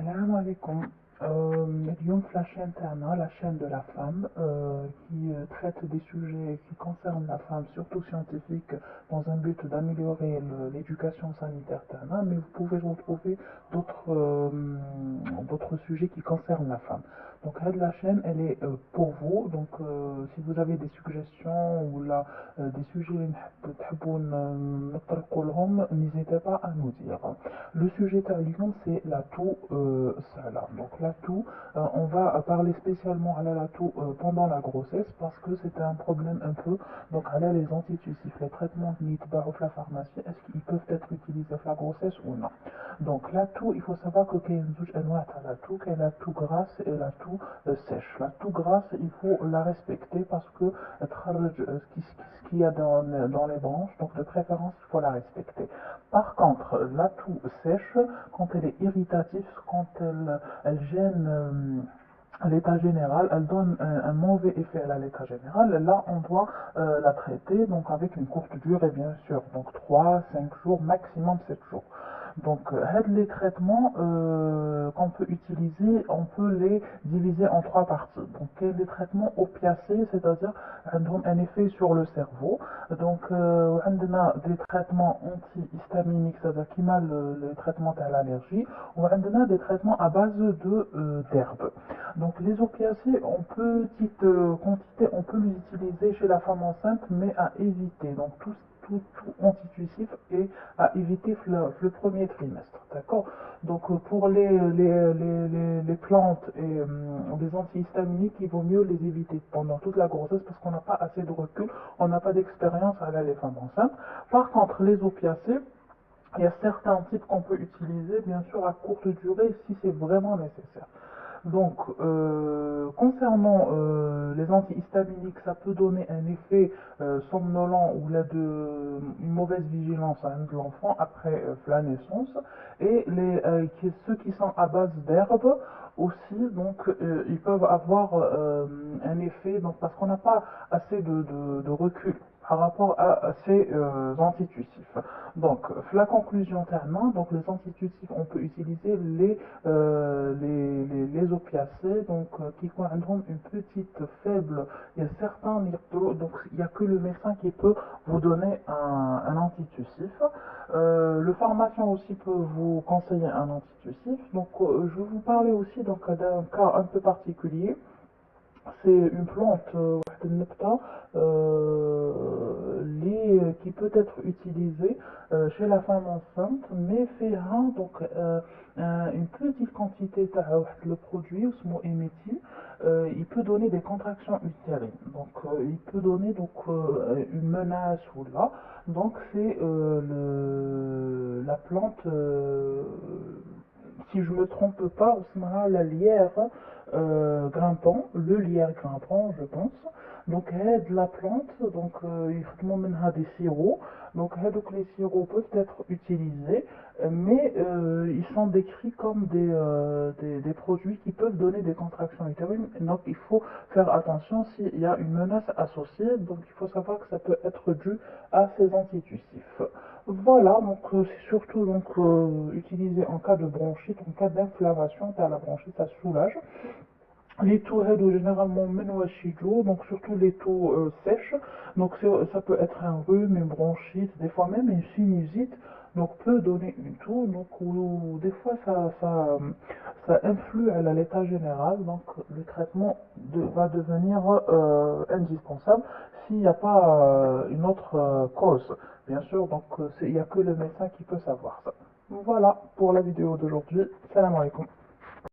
Salam alaikum. اليوم في la chaîne تاعنا, la chaîne de la femme, qui traite des sujets qui concernent la femme, surtout scientifiques, dans un but d'améliorer l'éducation sanitaire تاعنا, mais vous pouvez retrouver d'autres sujets qui concernent la femme. Donc la chaîne, elle est pour vous. Donc si vous avez des suggestions ou là, des sujets اللي تحبوا نطرقوا لهم, n'hésitez pas à nous dire. Le sujet تاع c'est l'atout Salah. Donc l'atout, on va parler spécialement à l'atout pendant la grossesse parce que c'est un problème un peu. Donc à les antitussifs, les traitements qui sont la pharmacie, est-ce qu'ils peuvent être utilisés pour la grossesse ou non? Donc l'atout, il faut savoir que qu'il y a l'atout, qu'il y a l'atout grasse et l'atout sèche. L'atout grasse, il faut la respecter parce que ce qu'il y a dans les branches, donc de préférence, il faut la respecter. Par contre, l'atout sèche, quand elle est irritative, quand elle gêne l'état général, elle donne un mauvais effet à l'état général, là on doit la traiter donc avec une courte durée bien sûr, donc 3, 5 jours, maximum 7 jours. Donc les traitements qu'on peut utiliser, on peut les diviser en trois parties. Donc les traitements opiacés, c'est-à-dire un effet sur le cerveau. Donc on a des traitements antihistaminiques, c'est-à-dire qui mal les traitements à l'allergie, ou on a des traitements à base d'herbes. Donc les opiacés en petite quantité, on peut les utiliser chez la femme enceinte, mais à éviter. Donc tout antitussif et à éviter le premier trimestre. D'accord? Donc pour les plantes et les antihistaminiques, il vaut mieux les éviter pendant toute la grossesse parce qu'on n'a pas assez de recul, on n'a pas d'expérience à les femmes enceintes. Par contre, les opiacés, il y a certains types qu'on peut utiliser, bien sûr, à courte durée si c'est vraiment nécessaire. Donc, concernant les antihistaminiques, ça peut donner un effet somnolent ou là une mauvaise vigilance de l'enfant après la naissance. Et ceux qui sont à base d'herbes aussi, donc ils peuvent avoir un effet, donc parce qu'on n'a pas assez de recul par rapport à ces antitussifs. Donc, la conclusion terminant, donc les antitussifs, on peut utiliser les opiacés, donc qui ont une petite faible. Il y a certains, donc il n'y a que le médecin qui peut vous donner un antitussif. Le pharmacien aussi peut vous conseiller un antitussif. Donc, je vais vous parler aussi d'un cas un peu particulier. C'est une plante qui peut être utilisée chez la femme enceinte, mais fait donc une petite quantité de le produit, éméthyle, il peut donner des contractions utérines. Donc il peut donner donc une menace ou là. Donc c'est la plante, si je me trompe pas, la lierre grimpant, le lierre grimpant, je pense. Donc, aide la plante, donc il faut des sirops. Donc, les sirops peuvent être utilisés, mais ils sont décrits comme des produits qui peuvent donner des contractions utérines. Donc, il faut faire attention s'il y a une menace associée. Donc, il faut savoir que ça peut être dû à ces antitussifs. Voilà, donc c'est surtout donc utilisé en cas de bronchite, en cas d'inflammation, car la bronchite ça soulage. Les taux généralement menouachido, donc surtout les taux sèches, donc ça peut être un rhume, une bronchite, des fois même une sinusite, donc peut donner une toux, donc ou des fois ça influe à l'état général, donc le traitement va devenir indispensable s'il n'y a pas une autre cause, bien sûr, donc il n'y a que le médecin qui peut savoir ça. Voilà pour la vidéo d'aujourd'hui. Salam alaikum.